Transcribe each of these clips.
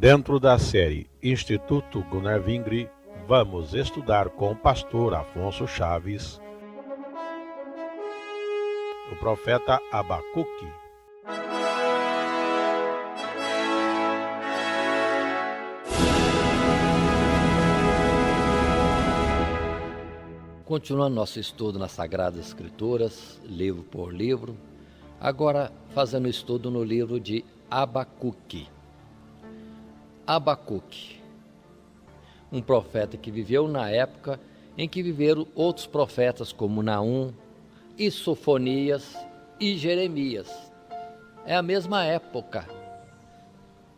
Dentro da série Instituto Gunnar Vingri, vamos estudar com o pastor Afonso Chaves o profeta Abacuque. Continuando nosso estudo nas Sagradas Escrituras, livro por livro, agora fazendo estudo no livro de Abacuque. Abacuque, um profeta que viveu na época em que viveram outros profetas como Naum, e Sofonias e Jeremias. É a mesma época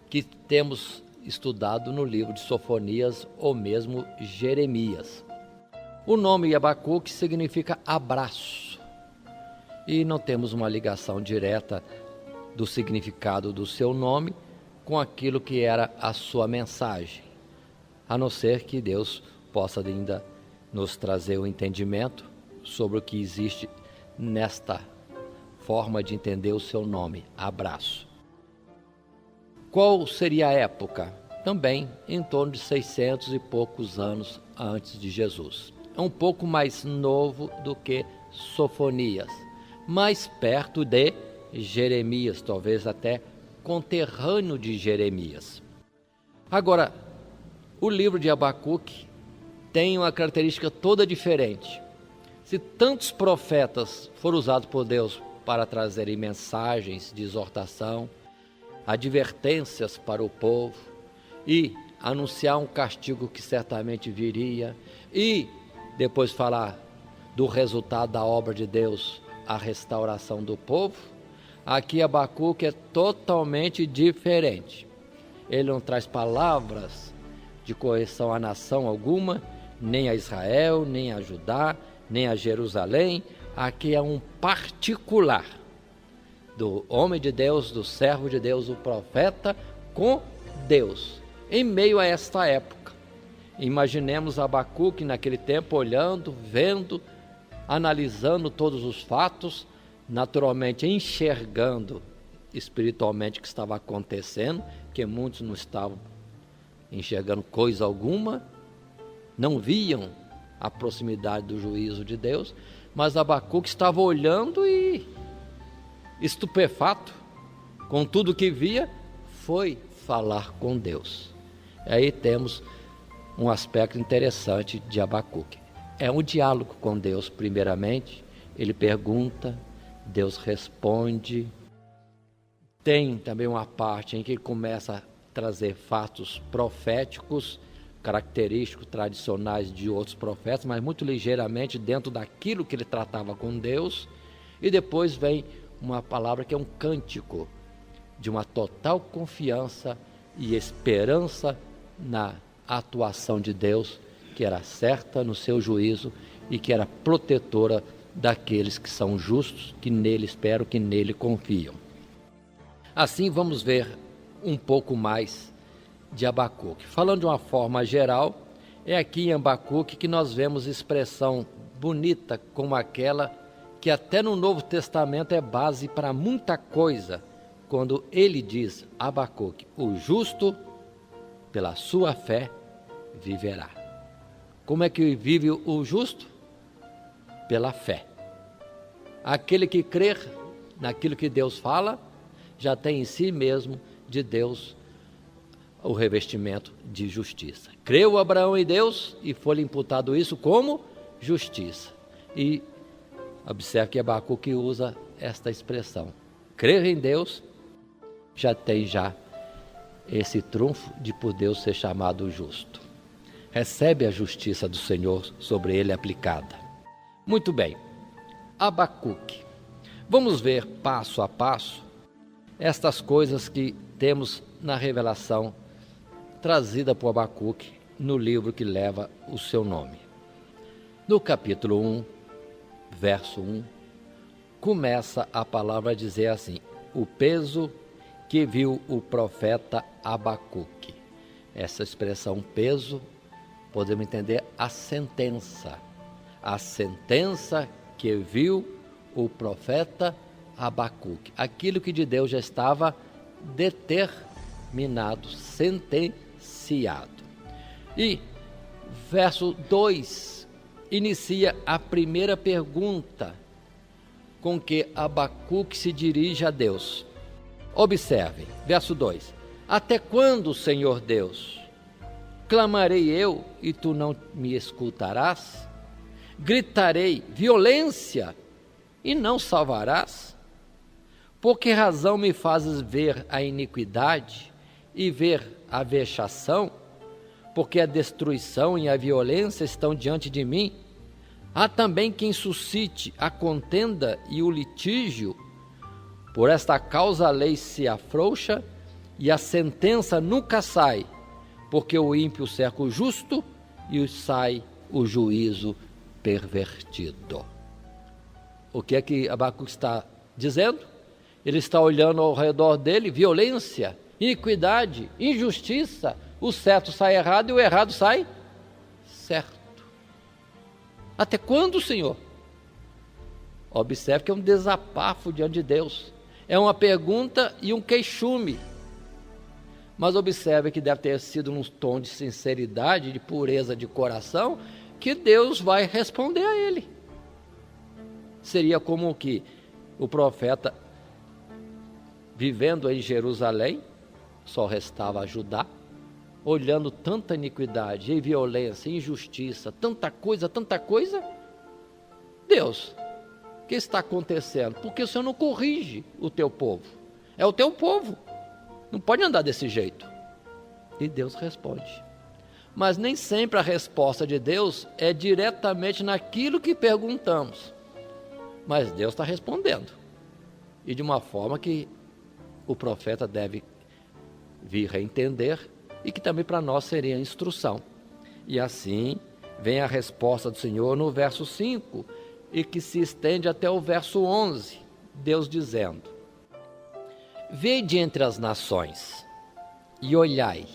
que temos estudado no livro de Sofonias ou mesmo Jeremias. O nome Abacuque significa abraço, e não temos uma ligação direta do significado do seu nome com aquilo que era a sua mensagem, a não ser que Deus possa ainda nos trazer o entendimento sobre o que existe nesta forma de entender o seu nome, abraço. Qual seria a época? Também em torno de 600 e poucos anos antes de Jesus. É um pouco mais novo do que Sofonias, mais perto de Jeremias, talvez até conterrâneo de Jeremias. Agora, o livro de Abacuque tem uma característica toda diferente. Se tantos profetas foram usados por Deus para trazerem mensagens de exortação, advertências para o povo e anunciar um castigo que certamente viria e depois falar do resultado da obra de Deus, a restauração do povo, aqui Abacuque é totalmente diferente. Ele não traz palavras de correção a nação alguma, nem a Israel, nem a Judá, nem a Jerusalém. Aqui é um particular do homem de Deus, do servo de Deus, o profeta com Deus, em meio a esta época. Imaginemos Abacuque naquele tempo olhando, vendo, analisando todos os fatos, naturalmente enxergando espiritualmente o que estava acontecendo, que muitos não estavam enxergando coisa alguma, não viam a proximidade do juízo de Deus, mas Abacuque estava olhando e, estupefato com tudo que via, foi falar com Deus. Aí temos um aspecto interessante de Abacuque. É um diálogo com Deus, primeiramente. Ele pergunta, Deus responde. Tem também uma parte em que ele começa a trazer fatos proféticos, característicos, tradicionais de outros profetas, mas muito ligeiramente dentro daquilo que ele tratava com Deus. E depois vem uma palavra que é um cântico de uma total confiança e esperança na atuação de Deus, que era certa no seu juízo e que era protetora daqueles que são justos, que nele esperam, que nele confiam. Assim vamos ver um pouco mais de Abacuque. Falando de uma forma geral, é aqui em Abacuque que nós vemos expressão bonita como aquela que até no Novo Testamento é base para muita coisa, quando ele diz, Abacuque, o justo pela sua fé viverá. Como é que vive o justo? Pela fé. Aquele que crer naquilo que Deus fala, já tem em si mesmo de Deus o revestimento de justiça. Creu Abraão em Deus e foi-lhe imputado isso como justiça. E observe que Abacuque usa esta expressão. Crer em Deus já tem esse trunfo de por Deus ser chamado justo. Recebe a justiça do Senhor sobre ele aplicada. Muito bem, Abacuque. Vamos ver passo a passo estas coisas que temos na revelação trazida por Abacuque no livro que leva o seu nome. No capítulo 1, verso 1, começa a palavra a dizer assim, o peso que viu o profeta Abacuque. Essa expressão peso, podemos entender a sentença que viu o profeta Abacuque, aquilo que de Deus já estava exterminado, sentenciado. E verso 2 inicia a primeira pergunta com que Abacuque se dirige a Deus. Observe, verso 2: Até quando, Senhor Deus? Clamarei eu e tu não me escutarás? Gritarei violência e não salvarás? Por que razão me fazes ver a iniquidade e ver a vexação? Porque a destruição e a violência estão diante de mim. Há também quem suscite a contenda e o litígio. Por esta causa a lei se afrouxa e a sentença nunca sai, porque o ímpio cerca o justo e sai o juízo pervertido. O que é que Abacuque está dizendo? Ele está olhando ao redor dele: violência, iniquidade, injustiça. O certo sai errado e o errado sai certo. Até quando, Senhor? Observe que é um desabafo diante de Deus. É uma pergunta e um queixume. Mas observe que deve ter sido num tom de sinceridade, de pureza de coração, que Deus vai responder a ele. Seria como que o profeta, vivendo em Jerusalém, só restava Judá, olhando tanta iniquidade, e violência, injustiça, tanta coisa, Deus, o que está acontecendo? Porque o Senhor não corrige o teu povo. É o teu povo, não pode andar desse jeito. E Deus responde. Mas nem sempre a resposta de Deus é diretamente naquilo que perguntamos. Mas Deus está respondendo. E de uma forma que o profeta deve vir a entender, e que também para nós seria instrução. E assim vem a resposta do Senhor no verso 5, e que se estende até o verso 11, Deus dizendo: Vede entre as nações, e olhai,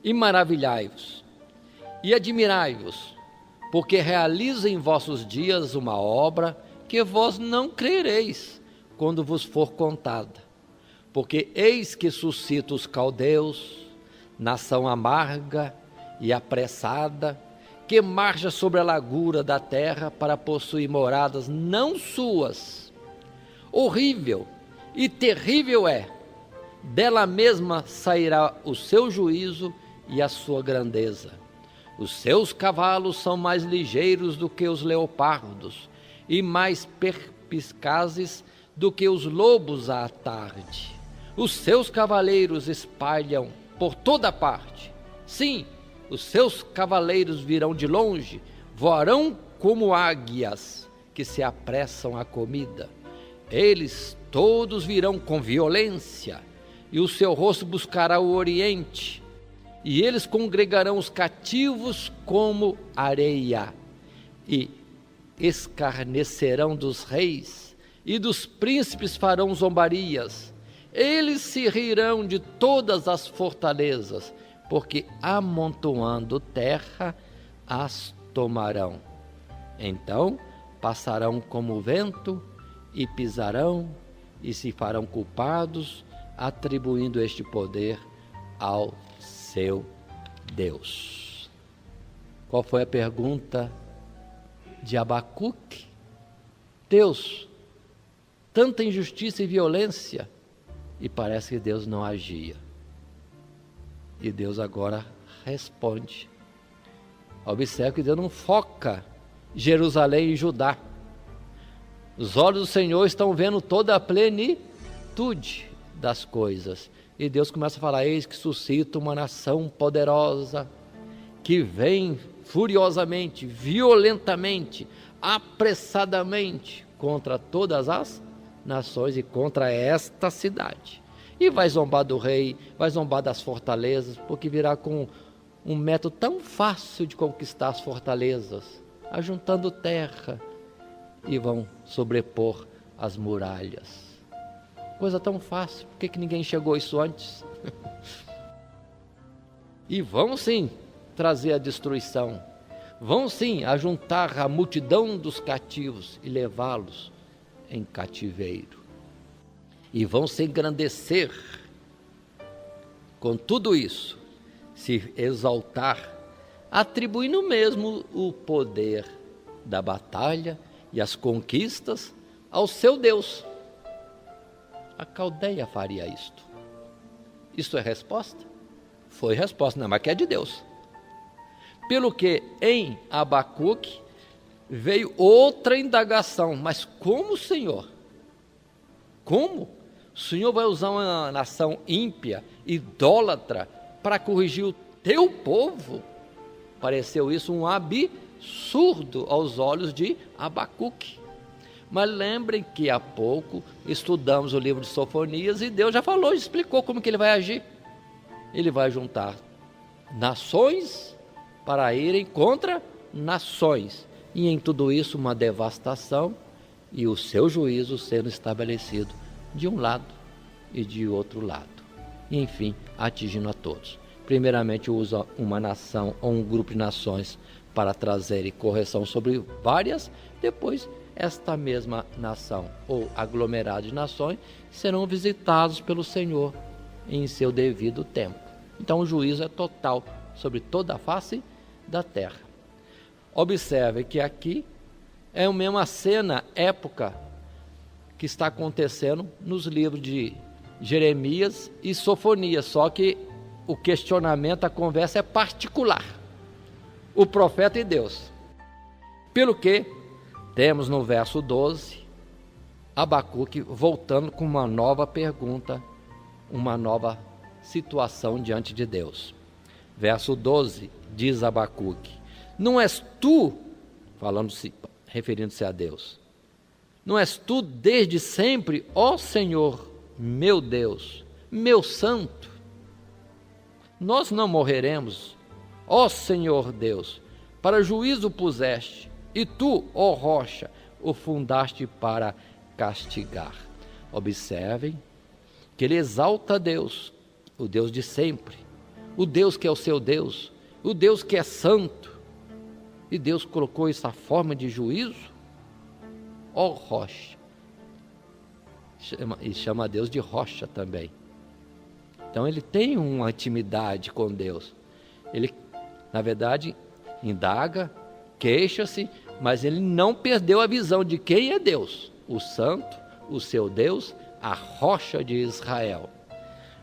e maravilhai-vos, e admirai-vos, porque realizo em vossos dias uma obra que vós não crereis, quando vos for contada. Porque eis que suscito os caldeus, nação amarga e apressada, que marcha sobre a largura da terra para possuir moradas não suas. Horrível e terrível é, dela mesma sairá o seu juízo e a sua grandeza. Os seus cavalos são mais ligeiros do que os leopardos, e mais perspicazes do que os lobos à tarde. Os seus cavaleiros espalham por toda parte. Sim, os seus cavaleiros virão de longe, voarão como águias que se apressam à comida. Eles todos virão com violência, e o seu rosto buscará o oriente, e eles congregarão os cativos como areia, e escarnecerão dos reis, e dos príncipes farão zombarias. Eles se rirão de todas as fortalezas, porque amontoando terra as tomarão. Então passarão como o vento, e pisarão, e se farão culpados, atribuindo este poder ao seu Deus. Qual foi a pergunta de Abacuque? Deus, tanta injustiça e violência, e parece que Deus não agia. E Deus agora responde. Observe que Deus não foca Jerusalém e Judá. Os olhos do Senhor estão vendo toda a plenitude das coisas. E Deus começa a falar: eis que suscita uma nação poderosa, que vem furiosamente, violentamente, apressadamente contra todas as nações e contra esta cidade. E vai zombar do rei, vai zombar das fortalezas, porque virá com um método tão fácil de conquistar as fortalezas, ajuntando terra, e vão sobrepor as muralhas. Coisa tão fácil, por que ninguém chegou a isso antes? E vão sim trazer a destruição, vão sim ajuntar a multidão dos cativos e levá-los em cativeiro, e vão se engrandecer com tudo isso, se exaltar, atribuindo mesmo o poder da batalha e as conquistas ao seu Deus. A Caldeia faria isto. Isto é resposta? Foi resposta, não, mas que é de Deus. Pelo que em Abacuque veio outra indagação, mas como, Senhor? Como? O Senhor vai usar uma nação ímpia, idólatra, para corrigir o teu povo? Pareceu isso um absurdo aos olhos de Abacuque. Mas lembrem que há pouco estudamos o livro de Sofonias e Deus já falou, explicou como que ele vai agir. Ele vai juntar nações para irem contra nações. E em tudo isso uma devastação e o seu juízo sendo estabelecido de um lado e de outro lado. E enfim, atingindo a todos. Primeiramente usa uma nação ou um grupo de nações para trazer correção sobre várias, depois esta mesma nação ou aglomerado de nações serão visitados pelo Senhor em seu devido tempo. Então o juízo é total sobre toda a face da terra. Observe que aqui é a mesma cena, época que está acontecendo nos livros de Jeremias e Sofonias, só que o questionamento, a conversa é particular, o profeta e Deus. Pelo que temos no verso 12, Abacuque voltando com uma nova pergunta, uma nova situação diante de Deus. Verso 12, diz Abacuque: não és tu, referindo-se a Deus, não és tu desde sempre, ó Senhor, meu Deus, meu santo? Nós não morreremos, ó Senhor Deus, para juízo puseste, e tu, ó rocha, o fundaste para castigar. Observem que ele exalta Deus, o Deus de sempre, o Deus que é o seu Deus, o Deus que é santo, e Deus colocou essa forma de juízo, ó rocha, e chama Deus de rocha também. Então ele tem uma intimidade com Deus, ele na verdade indaga, queixa-se, mas ele não perdeu a visão de quem é Deus, o santo, o seu Deus, a rocha de Israel.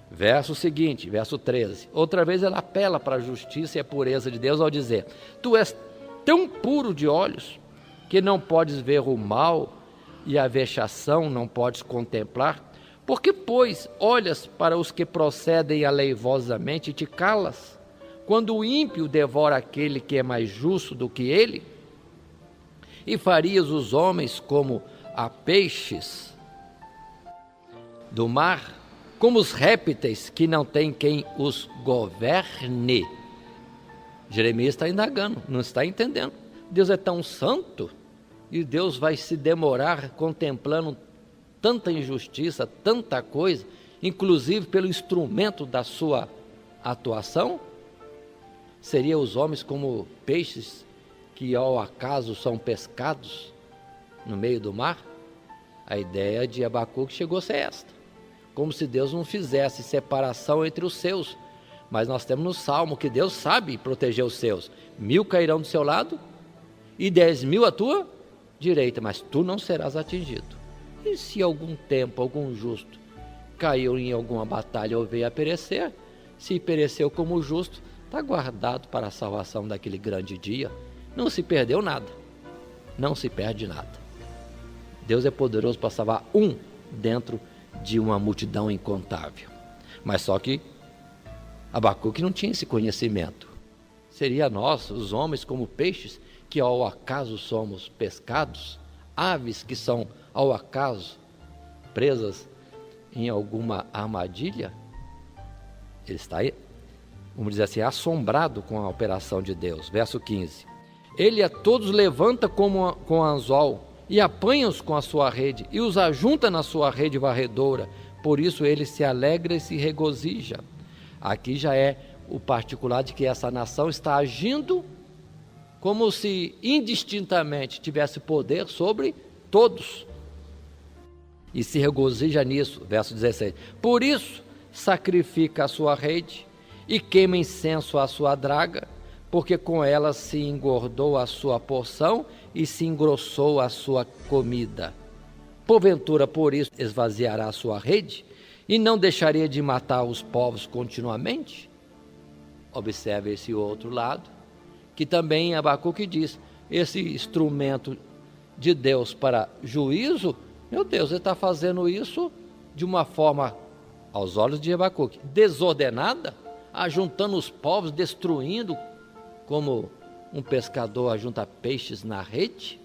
Verso seguinte, verso 13, outra vez ela apela para a justiça e a pureza de Deus ao dizer: tu és tão puro de olhos que não podes ver o mal e a vexação não podes contemplar, porque pois olhas para os que procedem aleivosamente e te calas, quando o ímpio devora aquele que é mais justo do que ele? E farias os homens como a peixes do mar, como os répteis que não tem quem os governe. Jeremias está indagando, não está entendendo. Deus é tão santo e Deus vai se demorar contemplando tanta injustiça, tanta coisa, inclusive pelo instrumento da sua atuação? Seria os homens como peixes que ao acaso são pescados no meio do mar? A ideia de Abacuque chegou a ser esta, como se Deus não fizesse separação entre os seus. Mas nós temos no Salmo que Deus sabe proteger os seus. 1000 cairão do seu lado e 10.000 à tua direita, mas tu não serás atingido. E se algum tempo algum justo caiu em alguma batalha ou veio a perecer, se pereceu como justo, está guardado para a salvação daquele grande dia. Não se perdeu nada, não se perde nada. Deus é poderoso para salvar um dentro de uma multidão incontável. Mas só que Abacuque não tinha esse conhecimento. Seria nós, os homens, como peixes, que ao acaso somos pescados, aves que são ao acaso presas em alguma armadilha? Ele está, vamos dizer assim, assombrado com a operação de Deus. Verso 15. Ele a todos levanta com anzol e apanha-os com a sua rede e os ajunta na sua rede varredora. Por isso ele se alegra e se regozija. Aqui já é o particular de que essa nação está agindo como se indistintamente tivesse poder sobre todos. E se regozija nisso, verso 16. Por isso sacrifica a sua rede e queima incenso à sua draga, porque com ela se engordou a sua porção e se engrossou a sua comida. Porventura, por isso, esvaziará a sua rede e não deixaria de matar os povos continuamente? Observe esse outro lado, que também Abacuque diz, esse instrumento de Deus para juízo, meu Deus, ele está fazendo isso de uma forma, aos olhos de Abacuque, desordenada, ajuntando os povos, destruindo, como um pescador ajunta peixes na rede,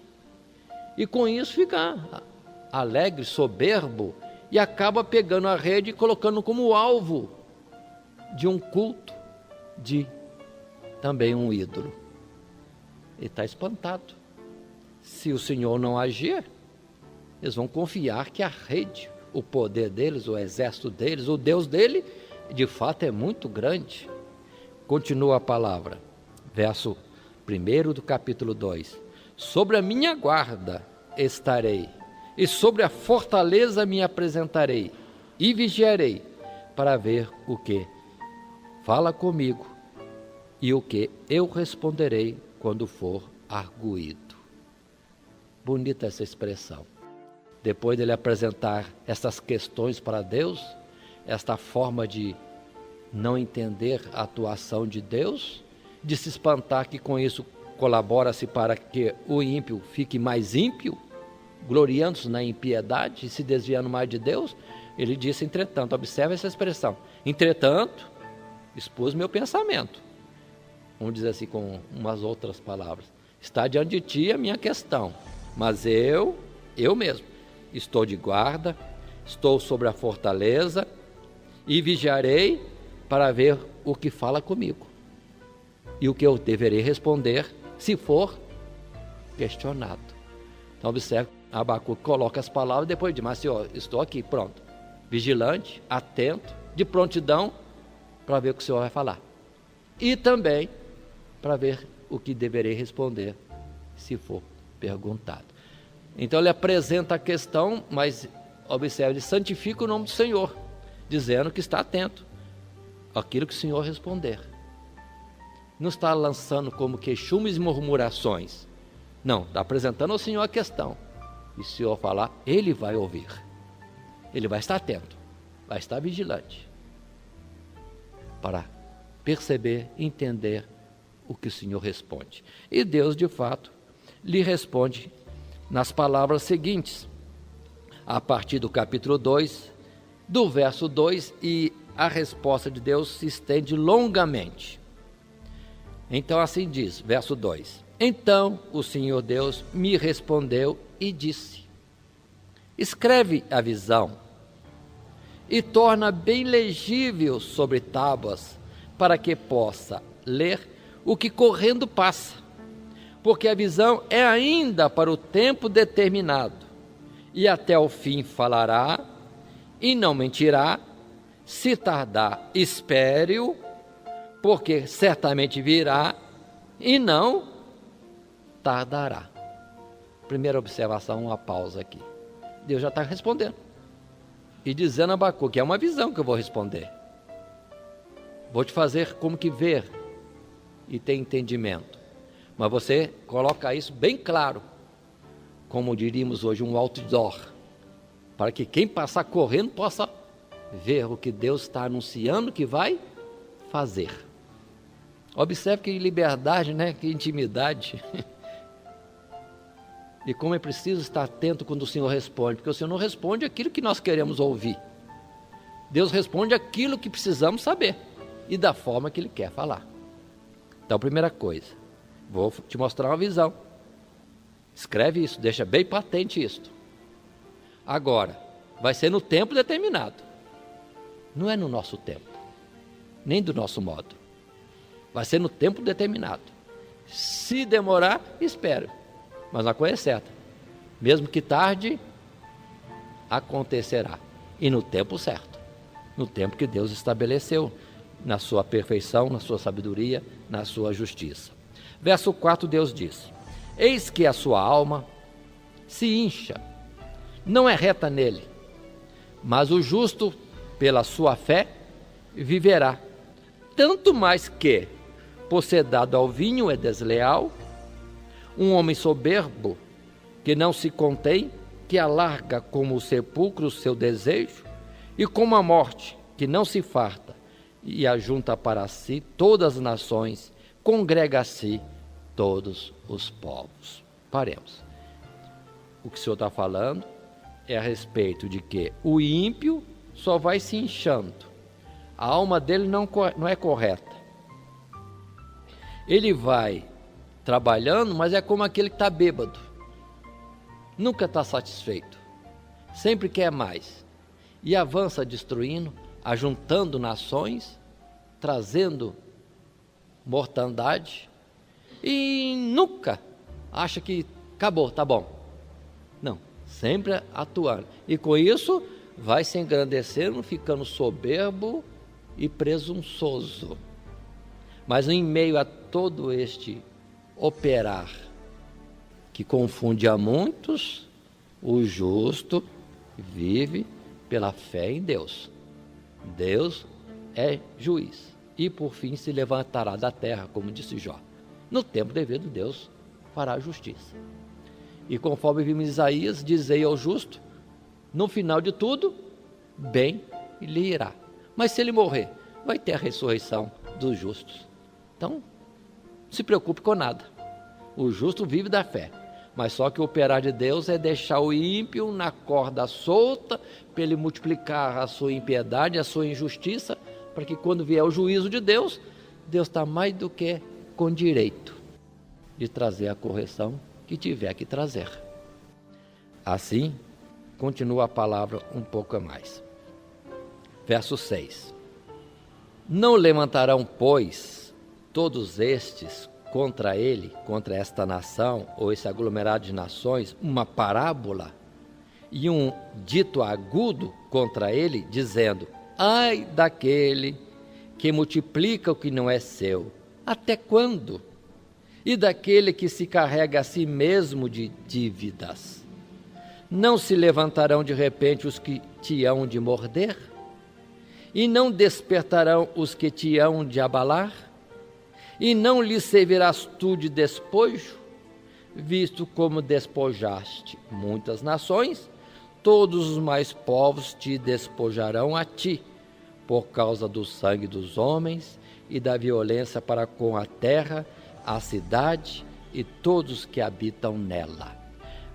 e com isso fica alegre, soberbo, e acaba pegando a rede e colocando como alvo de um culto, de também um ídolo. Ele está espantado. Se o Senhor não agir, eles vão confiar que a rede, o poder deles, o exército deles, o Deus dele, de fato é muito grande. Continua a palavra, verso 1 do capítulo 2. Sobre a minha guarda estarei, e sobre a fortaleza me apresentarei, e vigiarei, para ver o que fala comigo, e o que eu responderei quando for arguído. Bonita essa expressão. Depois dele apresentar essas questões para Deus, esta forma de não entender a atuação de Deus, de se espantar que com isso colabora-se para que o ímpio fique mais ímpio, gloriando-se na impiedade e se desviando mais de Deus, ele disse, entretanto, observe essa expressão, entretanto, expus meu pensamento. Vamos dizer assim com umas outras palavras, está diante de ti a minha questão, mas eu mesmo, estou de guarda, estou sobre a fortaleza e vigiarei para ver o que fala comigo e o que eu deverei responder se for questionado. Então observe, Abacuque coloca as palavras e depois diz, mas Senhor, estou aqui, pronto, vigilante, atento, de prontidão para ver o que o Senhor vai falar e também para ver o que deverei responder se for perguntado. Então ele apresenta a questão, mas observe, ele santifica o nome do Senhor, dizendo que está atento àquilo que o Senhor responder. Não está lançando como queixumes e murmurações. Não, está apresentando ao Senhor a questão. E se o Senhor falar, ele vai ouvir. Ele vai estar atento, vai estar vigilante, para perceber, entender o que o Senhor responde. E Deus, de fato, lhe responde nas palavras seguintes, a partir do capítulo 2, do verso 2, e a resposta de Deus se estende longamente. Então assim diz, verso 2, então o Senhor Deus me respondeu e disse, escreve a visão e torna bem legível sobre tábuas, para que possa ler o que correndo passa, porque a visão é ainda para o tempo determinado, e até o fim falará, e não mentirá, se tardar, espere-o, porque certamente virá, e não tardará. Primeira observação, uma pausa aqui. Deus já está respondendo, e dizendo a Abacuque, que é uma visão que eu vou responder. Vou te fazer como que ver, e ter entendimento. Mas você coloca isso bem claro, como diríamos hoje, um outdoor, para que quem passar correndo possa ver o que Deus está anunciando que vai fazer. Observe que liberdade, né? Que intimidade. E como é preciso estar atento quando o Senhor responde, porque o Senhor não responde aquilo que nós queremos ouvir. Deus responde aquilo que precisamos saber e da forma que Ele quer falar. Então, primeira coisa, vou te mostrar uma visão. Escreve isso, deixa bem patente isto. Agora, vai ser no tempo determinado. Não é no nosso tempo, nem do nosso modo. Vai ser no tempo determinado. Se demorar, espere. Mas a coisa é certa. Mesmo que tarde, acontecerá. E no tempo certo. No tempo que Deus estabeleceu. Na sua perfeição, na sua sabedoria, na sua justiça. Verso 4, Deus diz, eis que a sua alma se incha, não é reta nele, mas o justo, pela sua fé, viverá. Tanto mais que, por ser dado ao vinho, é desleal. Um homem soberbo, que não se contém, que alarga como o sepulcro o seu desejo, e como a morte, que não se farta, e ajunta para si todas as nações, congrega a si todos os povos. Paremos. O que o Senhor está falando é a respeito de que o ímpio só vai se inchando. A alma dele não é correta. Ele vai trabalhando, mas é como aquele que está bêbado. Nunca está satisfeito. Sempre quer mais. E avança destruindo, ajuntando nações, trazendo mortandade. E nunca acha que acabou, tá bom. Não, sempre atuando. E com isso vai se engrandecendo, ficando soberbo e presunçoso. Mas em meio a todo este operar que confunde a muitos, o justo vive pela fé em Deus. Deus é juiz e por fim se levantará da terra, como disse Jó. No tempo devido, Deus fará a justiça. E conforme vimos em Isaías, dizei ao justo, no final de tudo, bem lhe irá. Mas se ele morrer, vai ter a ressurreição dos justos. Então, não se preocupe com nada. O justo vive da fé. Mas só que o operar de Deus é deixar o ímpio na corda solta, para ele multiplicar a sua impiedade, a sua injustiça, para que quando vier o juízo de Deus, Deus está mais do que com direito de trazer a correção que tiver que trazer. Assim, continua a palavra um pouco a mais. Verso 6. Não levantarão, pois, todos estes contra ele, contra esta nação, ou esse aglomerado de nações, uma parábola e um dito agudo contra ele, dizendo, ai daquele que multiplica o que não é seu, até quando? E daquele que se carrega a si mesmo de dívidas. Não se levantarão de repente os que te hão de morder? E não despertarão os que te hão de abalar? E não lhes servirás tu de despojo? Visto como despojaste muitas nações, todos os mais povos te despojarão a ti, por causa do sangue dos homens e da violência para com a terra, a cidade e todos que habitam nela.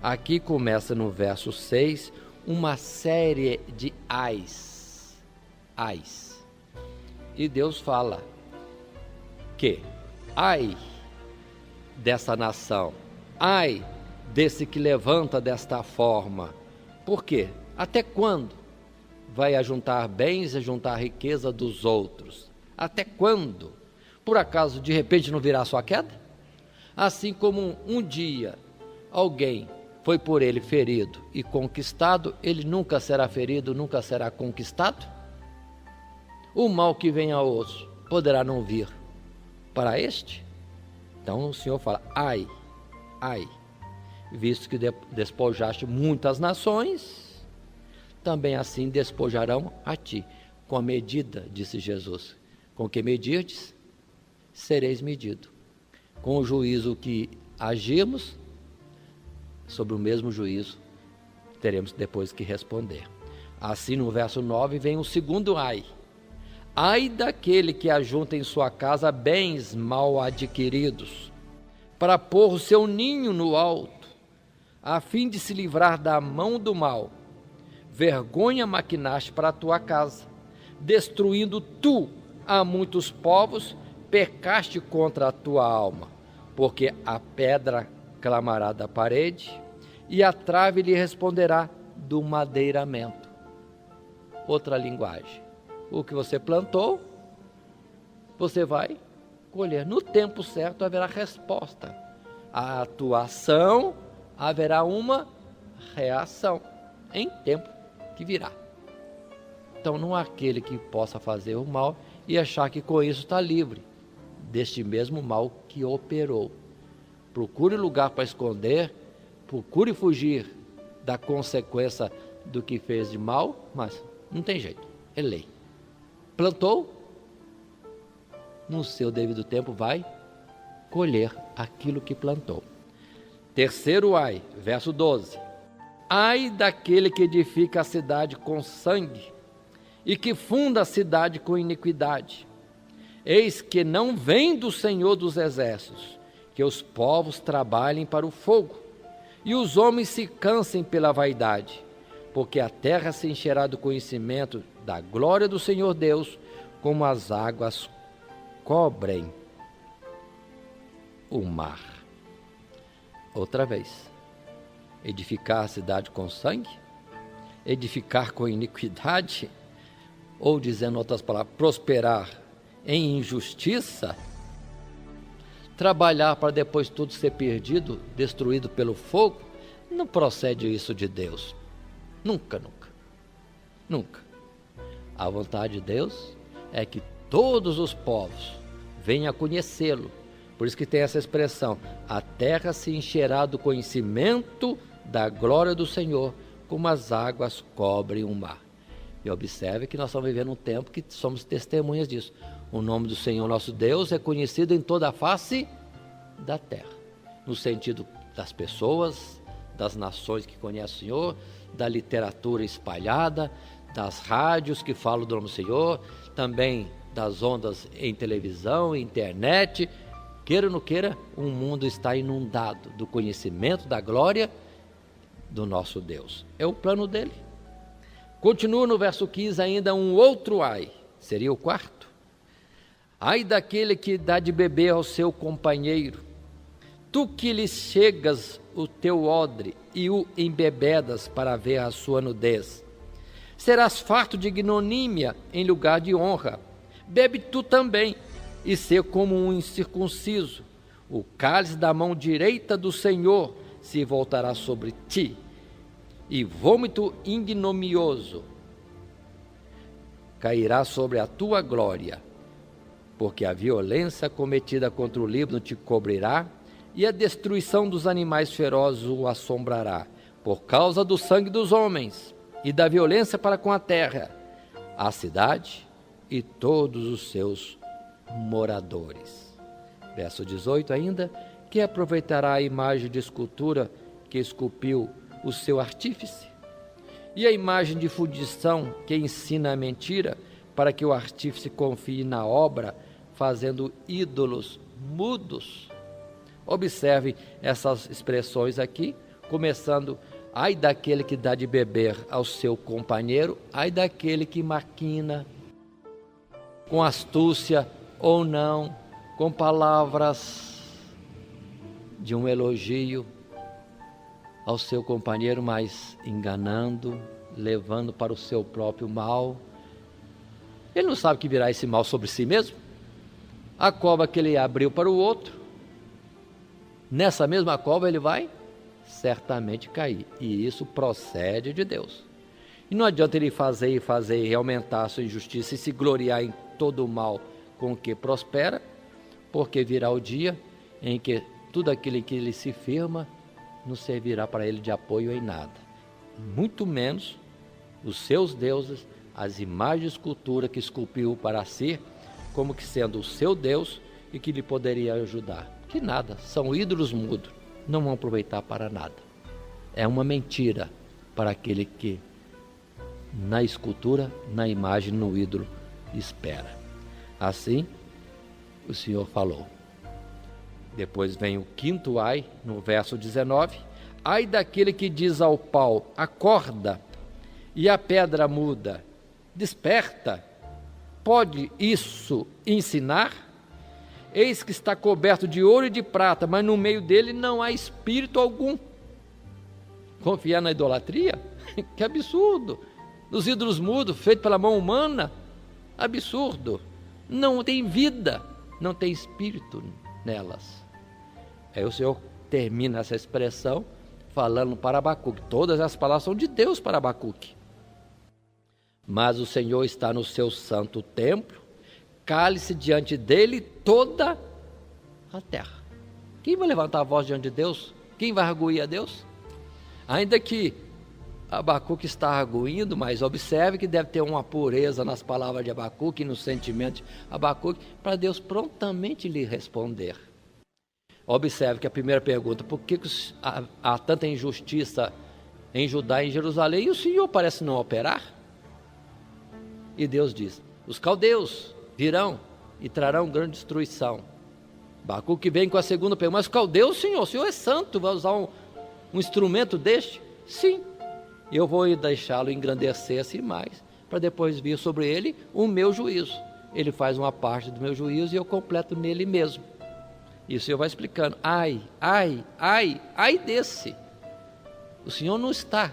Aqui começa no verso 6 uma série de ais. Ais. E Deus fala que ai dessa nação, ai desse que levanta desta forma. Por quê? Até quando vai ajuntar bens e ajuntar riqueza dos outros? Até quando? Por acaso, de repente, não virá sua queda? Assim como um dia alguém foi por ele ferido e conquistado, ele nunca será ferido, nunca será conquistado? O mal que vem a outro poderá não vir para este? Então o Senhor fala, ai, ai, visto que despojaste muitas nações, também assim despojarão a ti, com a medida, disse Jesus, com que medirdes, sereis medido. Com o juízo que agimos, sobre o mesmo juízo, teremos depois que responder. Assim no verso 9 vem o segundo ai. Ai daquele que ajunta em sua casa bens mal adquiridos, para pôr o seu ninho no alto, a fim de se livrar da mão do mal. Vergonha maquinaste para a tua casa, destruindo tu a muitos povos, pecaste contra a tua alma, porque a pedra clamará da parede, e a trave lhe responderá do madeiramento. Outra linguagem. O que você plantou, você vai colher. No tempo certo haverá resposta. A tua ação haverá uma reação em tempo que virá. Então não há aquele que possa fazer o mal e achar que com isso está livre deste mesmo mal que operou. Procure lugar para esconder, procure fugir da consequência do que fez de mal, mas não tem jeito, é lei. plantou, no seu devido tempo vai colher aquilo que plantou. Terceiro ai, verso 12. Ai daquele que edifica a cidade com sangue e que funda a cidade com iniquidade. Eis que não vem do Senhor dos exércitos, que os povos trabalhem para o fogo e os homens se cansem pela vaidade, porque a terra se encherá do conhecimento da glória do Senhor Deus, como as águas cobrem o mar. Outra vez, edificar a cidade com sangue, edificar com iniquidade, ou dizendo outras palavras, prosperar em injustiça, trabalhar para depois tudo ser perdido, destruído pelo fogo, não procede isso de Deus. Nunca, nunca, nunca. A vontade de Deus é que todos os povos venham a conhecê-lo. Por isso que tem essa expressão, a terra se encherá do conhecimento da glória do Senhor, como as águas cobrem o mar. E observe que nós estamos vivendo um tempo que somos testemunhas disso. O nome do Senhor nosso Deus é conhecido em toda a face da terra, no sentido das pessoas, das nações que conhecem o Senhor, da literatura espalhada, das rádios que falam do nome do Senhor, também das ondas em televisão, internet. Queira ou não queira, o mundo está inundado do conhecimento da glória do nosso Deus. É o plano dele. Continua no verso 15 ainda um outro ai, seria o quarto. Ai daquele que dá de beber ao seu companheiro, tu que lhe chegas o teu odre e o embebedas para ver a sua nudez. Serás farto de ignomínia em lugar de honra. Bebe tu também, e ser como um incircunciso. O cálice da mão direita do Senhor se voltará sobre ti, e vômito ignominioso cairá sobre a tua glória, porque a violência cometida contra o Líbano te cobrirá, e a destruição dos animais ferozes o assombrará, por causa do sangue dos homens e da violência para com a terra, a cidade e todos os seus moradores. Verso 18 ainda, que aproveitará a imagem de escultura que esculpiu o seu artífice, e a imagem de fundição que ensina a mentira, para que o artífice confie na obra, fazendo ídolos mudos. Observe essas expressões aqui, começando, ai daquele que dá de beber ao seu companheiro, ai daquele que maquina, com astúcia ou não, com palavras de um elogio ao seu companheiro, mas enganando, levando para o seu próprio mal. Ele não sabe que virá esse mal sobre si mesmo. A cova que ele abriu para o outro, nessa mesma cova ele vai certamente cair, e isso procede de Deus. E não adianta ele fazer e aumentar a sua injustiça e se gloriar em todo o mal com o que prospera, porque virá o dia em que tudo aquilo em que ele se firma não servirá para ele de apoio em nada, muito menos os seus deuses, as imagens de escultura que esculpiu para si, como que sendo o seu Deus e que lhe poderia ajudar. Que nada, são ídolos mudos, não vão aproveitar para nada. É uma mentira para aquele que na escultura, na imagem, no ídolo espera. Assim o Senhor falou. Depois vem o quinto ai, no verso 19. Ai daquele que diz ao pau, acorda, e a pedra muda, desperta. Pode isso ensinar? Eis que está coberto de ouro e de prata, mas no meio dele não há espírito algum. Confiar na idolatria? Que absurdo! Nos ídolos mudos, feitos pela mão humana? Absurdo! Não tem vida, não tem espírito nelas. Aí o Senhor termina essa expressão falando para Abacuque. Todas as palavras são de Deus para Abacuque. Mas o Senhor está no seu santo templo, cale-se diante dele toda a terra. Quem vai levantar a voz diante de Deus? Quem vai arguir a Deus? Ainda que Abacuque está arguindo, mas observe que deve ter uma pureza nas palavras de Abacuque e nos sentimentos de Abacuque, para Deus prontamente lhe responder. Observe que a primeira pergunta: por que há tanta injustiça em Judá e em Jerusalém e o Senhor parece não operar? E Deus diz: os caldeus virão e trarão grande destruição. Abacuque vem com a segunda pergunta: mas os caldeus, Senhor, o Senhor é santo, vai usar um instrumento deste? Sim, eu vou deixá-lo engrandecer-se mais, para depois vir sobre ele o meu juízo. Ele faz uma parte do meu juízo e eu completo nele mesmo. E o Senhor vai explicando: ai desse. O Senhor não está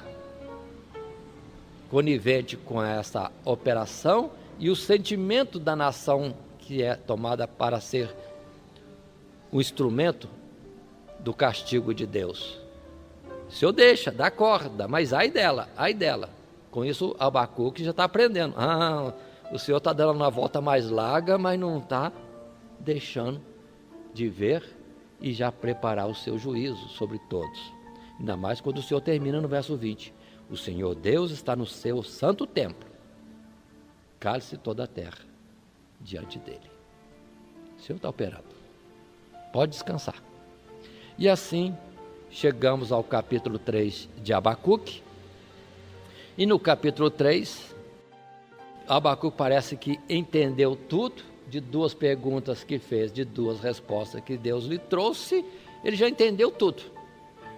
conivente com essa operação e o sentimento da nação que é tomada para ser o instrumento do castigo de Deus. O Senhor deixa, dá corda, mas ai dela. Com isso, Abacuque já está aprendendo. O Senhor está dando uma volta mais larga, mas não está deixando de ver e já preparar o seu juízo sobre todos. Ainda mais quando o Senhor termina no verso 20. O Senhor Deus está no seu santo templo. Cale-se toda a terra diante dele. O Senhor está operando. Pode descansar. E assim chegamos ao capítulo 3 de Abacuque. E no capítulo 3, Abacuque parece que entendeu tudo, de duas perguntas que fez, de duas respostas que Deus lhe trouxe, ele já entendeu tudo.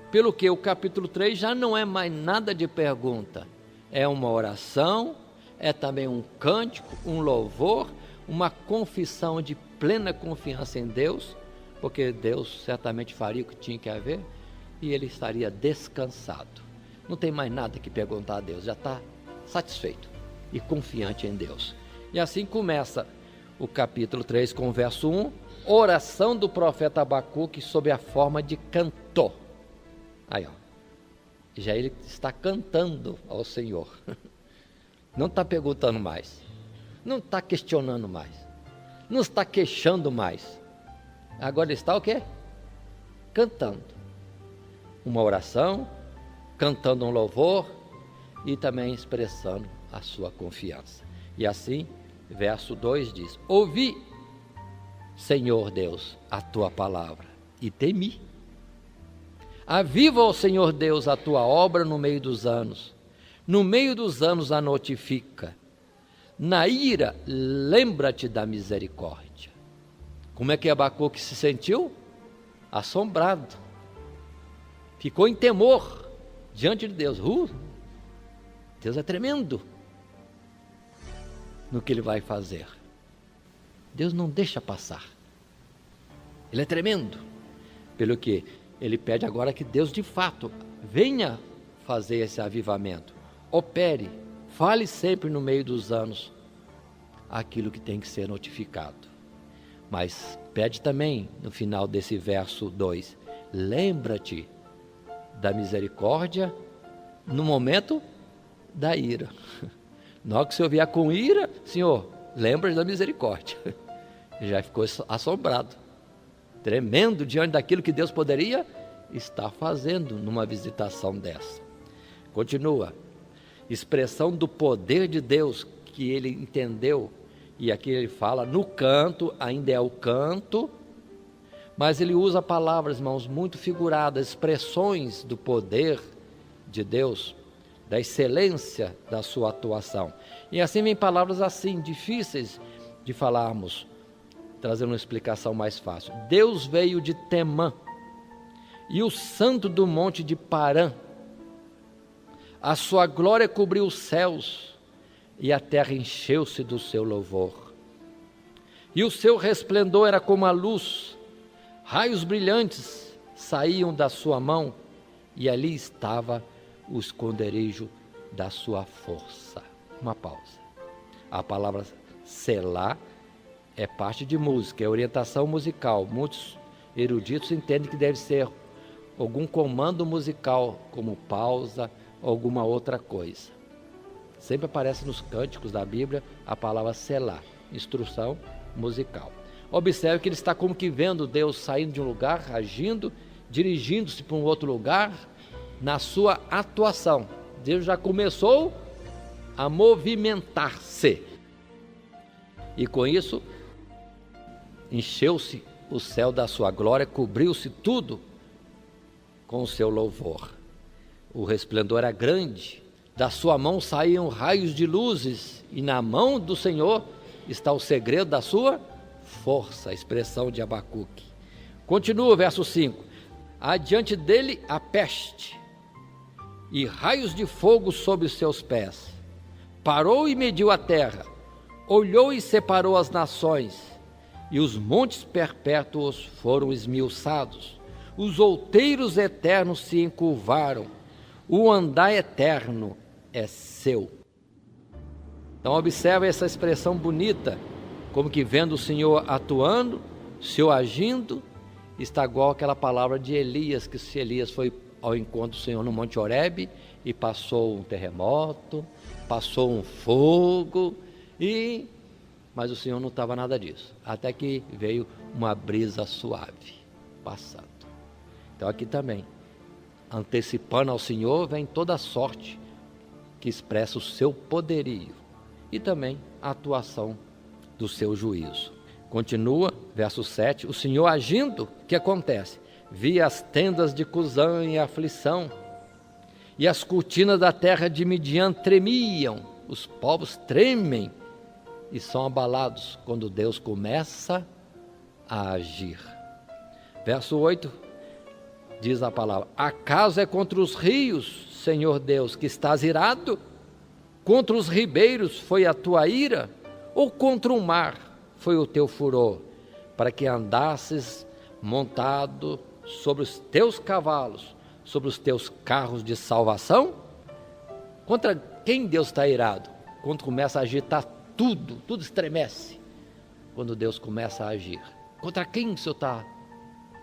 Pelo que o capítulo 3 já não é mais nada de pergunta, é uma oração, é também um cântico, um louvor, uma confissão de plena confiança em Deus, porque Deus certamente faria o que tinha que haver e ele estaria descansado. Não tem mais nada que perguntar a Deus, já está satisfeito e confiante em Deus. E assim começa o capítulo 3 com o verso 1, oração do profeta Abacuque sob a forma de cantor. Aí, ó, já ele está cantando ao Senhor. Não está perguntando mais, não está questionando mais, não está queixando mais. Agora ele está o quê? Cantando. Uma oração, cantando um louvor e também expressando a sua confiança. E assim, verso 2 diz: ouvi, Senhor Deus, a tua palavra e temi. Aviva, ó Senhor Deus, a tua obra no meio dos anos. No meio dos anos a notifica. Na ira, lembra-te da misericórdia. Como é que Abacuque se sentiu? Assombrado. Ficou em temor diante de Deus. Deus é tremendo no que ele vai fazer. Deus não deixa passar. Ele é tremendo. Pelo que ele pede agora que Deus de fato venha fazer esse avivamento. Opere, fale sempre no meio dos anos aquilo que tem que ser notificado. Mas pede também no final desse verso 2, lembra-te da misericórdia no momento da ira. Na hora que o Senhor vier com ira, Senhor, lembra da misericórdia. Já ficou assombrado, tremendo diante daquilo que Deus poderia estar fazendo numa visitação dessa. Continua, expressão do poder de Deus que ele entendeu, e aqui ele fala no canto, ainda é o canto, mas ele usa palavras, irmãos, muito figuradas, expressões do poder de Deus, da excelência da sua atuação. E assim vem palavras assim, difíceis de falarmos, trazendo uma explicação mais fácil. Deus veio de Temã, e o santo do monte de Parã. A sua glória cobriu os céus, e a terra encheu-se do seu louvor. E o seu resplendor era como a luz, raios brilhantes saíam da sua mão, e ali estava o esconderijo da sua força. Uma pausa. A palavra selá é parte de música, é orientação musical. Muitos eruditos entendem que deve ser algum comando musical, como pausa, alguma outra coisa. Sempre aparece nos cânticos da Bíblia a palavra selá, instrução musical. Observe que ele está como que vendo Deus saindo de um lugar, agindo, dirigindo-se para um outro lugar, na sua atuação. Deus já começou a movimentar-se. E com isso, encheu-se o céu da sua glória, cobriu-se tudo com o seu louvor. O resplendor era grande, da sua mão saíam raios de luzes, e na mão do Senhor está o segredo da sua força, a expressão de Abacuque. Continua o verso 5. Adiante dele a peste, e raios de fogo sobre os seus pés. Parou e mediu a terra, olhou e separou as nações, e os montes perpétuos foram esmiuçados. Os outeiros eternos se encurvaram, o andar eterno é seu. Então observa essa expressão bonita, como que vendo o Senhor atuando, o Senhor agindo, está igual aquela palavra de Elias, que se Elias foi ao encontro do Senhor no Monte Horebe, e passou um terremoto, passou um fogo, mas o Senhor não estava nada disso, até que veio uma brisa suave, passando. Então aqui também, antecipando ao Senhor, vem toda a sorte que expressa o seu poderio e também a atuação do seu juízo. Continua, verso 7, o Senhor agindo, o que acontece? Vi as tendas de Cusã em aflição, e as cortinas da terra de Midian tremiam. Os povos tremem e são abalados quando Deus começa a agir. Verso 8, diz a palavra: acaso é contra os rios, Senhor Deus, que estás irado? Contra os ribeiros foi a tua ira? Ou contra o mar foi o teu furor, para que andasses montado sobre os teus cavalos, sobre os teus carros de salvação? Contra quem Deus está irado? Quando começa a agitar tudo estremece. Quando Deus começa a agir, contra quem o Senhor está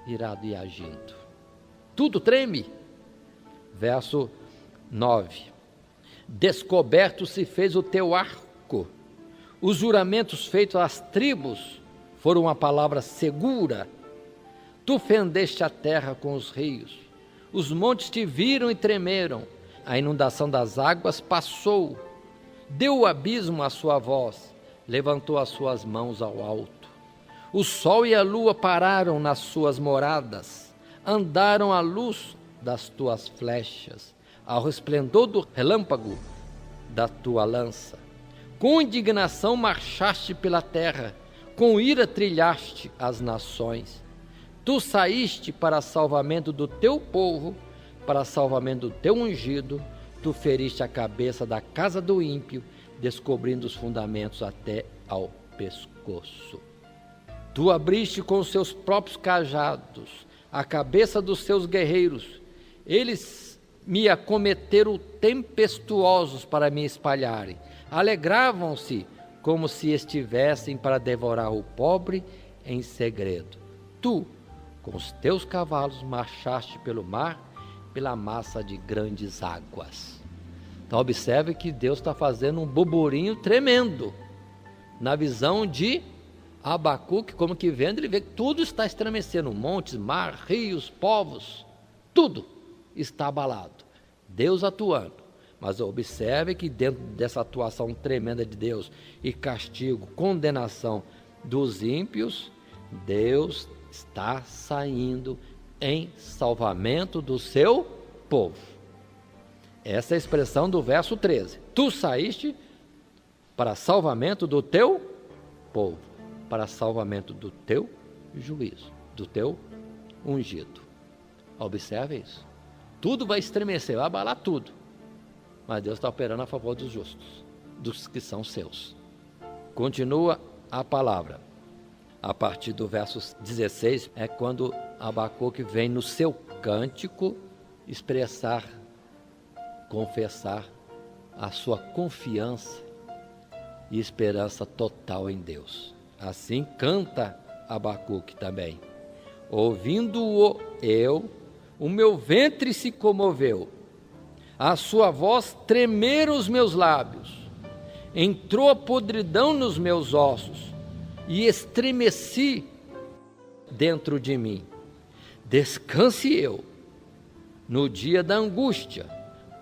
irado e agindo? Tudo treme. Verso 9: descoberto se fez o teu arco, os juramentos feitos às tribos foram uma palavra segura. Tu fendeste a terra com os rios, os montes te viram e tremeram. A inundação das águas passou, deu o abismo à sua voz, levantou as suas mãos ao alto. O sol e a lua pararam nas suas moradas, andaram à luz das tuas flechas, ao resplendor do relâmpago da tua lança. Com indignação marchaste pela terra, com ira trilhaste as nações. Tu saíste para salvamento do teu povo, para salvamento do teu ungido. Tu feriste a cabeça da casa do ímpio, descobrindo os fundamentos até ao pescoço. Tu abriste com os seus próprios cajados a cabeça dos seus guerreiros. Eles me acometeram tempestuosos para me espalharem. Alegravam-se como se estivessem para devorar o pobre em segredo. Tu, com os teus cavalos, marchaste pelo mar, pela massa de grandes águas. Então observe que Deus está fazendo um burburinho tremendo. Na visão de Abacuque, como que vendo, ele vê que tudo está estremecendo. Montes, mar, rios, povos, tudo está abalado. Deus atuando. Mas observe que dentro dessa atuação tremenda de Deus e castigo, condenação dos ímpios, Deus está saindo em salvamento do seu povo. Essa é a expressão do verso 13. Tu saíste para salvamento do teu povo, para salvamento do teu juízo, do teu ungido. Observe isso. Tudo vai estremecer, vai abalar tudo. Mas Deus está operando a favor dos justos, dos que são seus. Continua a palavra. A partir do verso 16 é quando Abacuque vem no seu cântico expressar, confessar a sua confiança e esperança total em Deus. Assim canta Abacuque também. Ouvindo-o eu, o meu ventre se comoveu, a sua voz tremeram os meus lábios, entrou a podridão nos meus ossos e estremeci dentro de mim. Descanse eu no dia da angústia,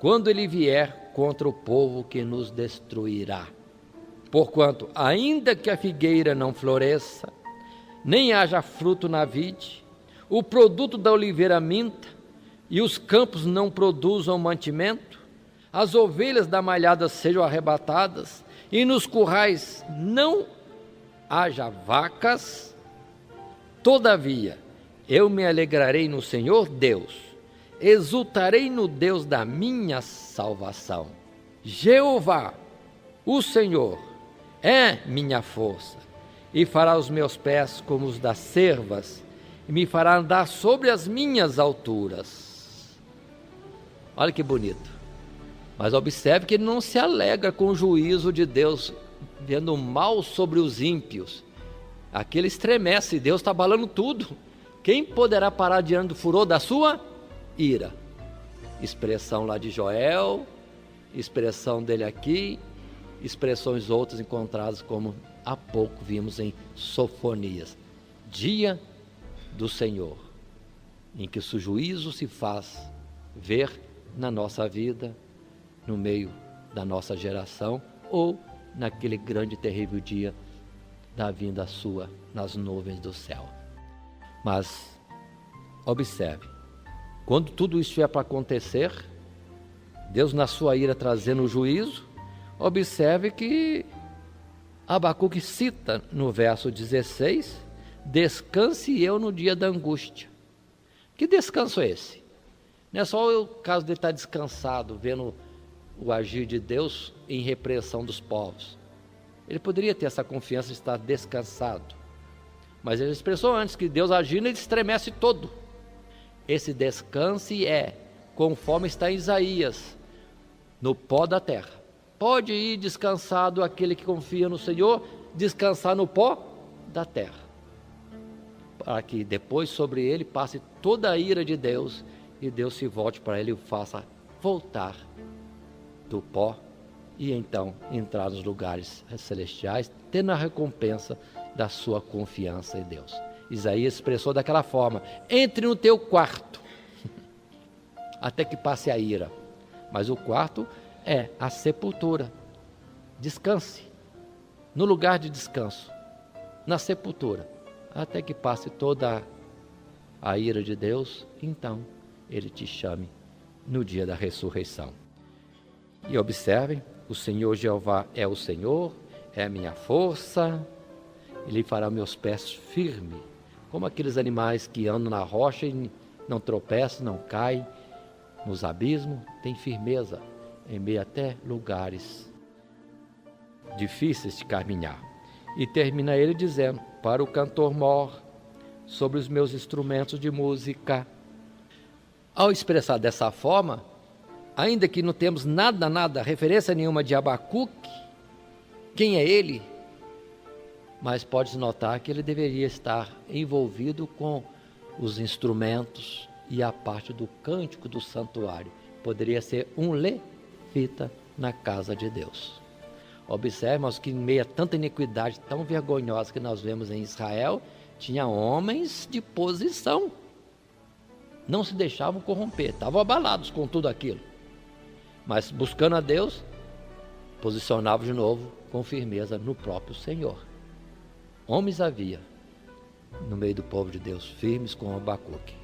quando ele vier contra o povo que nos destruirá. Porquanto, ainda que a figueira não floresça, nem haja fruto na vide, o produto da oliveira minta, e os campos não produzam mantimento, as ovelhas da malhada sejam arrebatadas, e nos currais não haja vacas, todavia eu me alegrarei no Senhor Deus, exultarei no Deus da minha salvação. Jeová, o Senhor, é minha força, e fará os meus pés como os das cervas, e me fará andar sobre as minhas alturas. Olha que bonito. Mas observe que ele não se alegra com o juízo de Deus, vendo o mal sobre os ímpios. Aqui ele estremece, Deus está abalando tudo. Quem poderá parar diante do furor da sua ira? Expressão lá de Joel, expressão dele aqui, expressões outras encontradas como há pouco vimos em Sofonias. Dia do Senhor, em que o seu juízo se faz ver na nossa vida, no meio da nossa geração, ou naquele grande e terrível dia da vinda sua nas nuvens do céu. Mas observe, quando tudo isso é para acontecer, Deus na sua ira trazendo o juízo, observe que Abacuque cita no verso 16, descanse eu no dia da angústia. Que descanso é esse? Não é só o caso de estar descansado, vendo o agir de Deus em repreensão dos povos. Ele poderia ter essa confiança de estar descansado, mas ele expressou antes que Deus agindo, ele estremece todo. Esse descanse é, conforme está em Isaías, no pó da terra. Pode ir descansado aquele que confia no Senhor, descansar no pó da terra, para que depois sobre ele passe toda a ira de Deus, e Deus se volte para ele e o faça voltar do pó, e então entrar nos lugares celestiais, tendo a recompensa da sua confiança em Deus. Isaías expressou daquela forma: entre no teu quarto, até que passe a ira. Mas o quarto é a sepultura. Descanse no lugar de descanso, na sepultura, até que passe toda a ira de Deus, então ele te chame no dia da ressurreição. E observem, o Senhor Jeová é o Senhor, é a minha força, Ele fará meus pés firmes, como aqueles animais que andam na rocha e não tropeçam, não caem nos abismos, tem firmeza em meio até lugares difíceis de caminhar. E termina ele dizendo: para o cantor mor, sobre os meus instrumentos de música. Ao expressar dessa forma, ainda que não temos nada, referência nenhuma de Abacuque, quem é ele? Mas pode-se notar que ele deveria estar envolvido com os instrumentos e a parte do cântico do santuário. Poderia ser um levita na casa de Deus. Observemos que em meio a tanta iniquidade tão vergonhosa que nós vemos em Israel, tinha homens de posição. Não se deixavam corromper, estavam abalados com tudo aquilo. Mas buscando a Deus, posicionavam de novo com firmeza no próprio Senhor. Homens havia no meio do povo de Deus, firmes como Abacuque,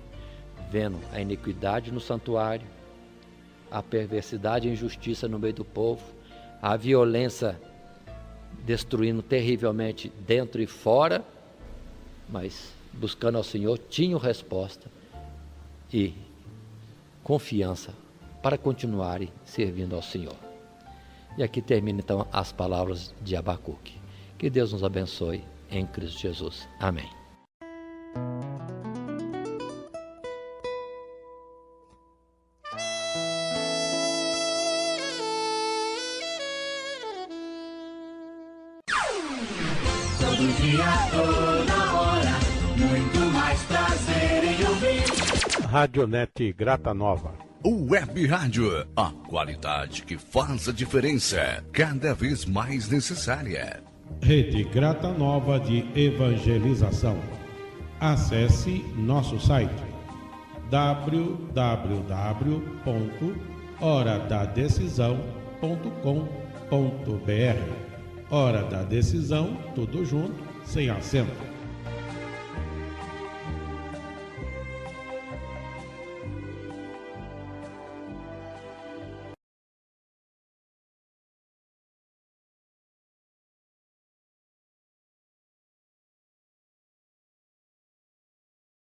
vendo a iniquidade no santuário, a perversidade e injustiça no meio do povo, a violência destruindo terrivelmente dentro e fora, mas buscando ao Senhor, tinham resposta e confiança para continuarem servindo ao Senhor. E aqui termina então as palavras de Abacuque. Que Deus nos abençoe em Cristo Jesus. Amém. Todo dia, toda hora, muito mais prazer em ouvir. Radionete Grata Nova. Web Rádio, a qualidade que faz a diferença, cada vez mais necessária. Rede Grata Nova de Evangelização. Acesse nosso site www.radiogratanaova.com horadadecisão.com.br. Hora da Decisão, tudo junto, sem acento.